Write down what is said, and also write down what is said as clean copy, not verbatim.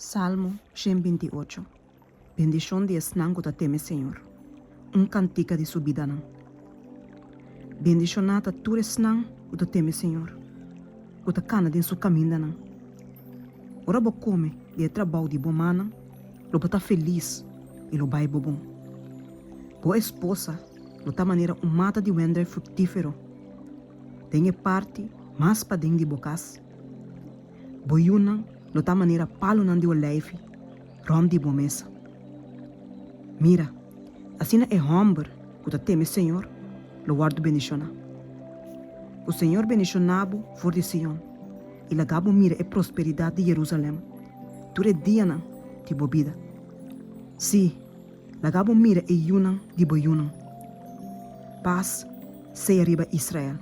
Salmo 128. Bendición de esnan que teme Senhor. Cantica de subida não. Bendicionata tu esnan que teme Senhor. Que cana de su caminho não. Ora bo come de trabalho de bomana, lo tá feliz e lo vai bom. Boa esposa, lo tá maneira mata de vender frutífero. Tem parte mais para dentro de bocas. Boiuna lo tá maneira palo nan de oleive, rom de bomesa. Mira, assim é homem que teme Senhor, lo guardo bendicionar. O Senhor bendicionabo for de Sion, e lagabo mira a prosperidade de Jerusalém. Tu é diana de bobida. Si, lagabo mira e yunan de boyunan. Paz, sei arriba Israel.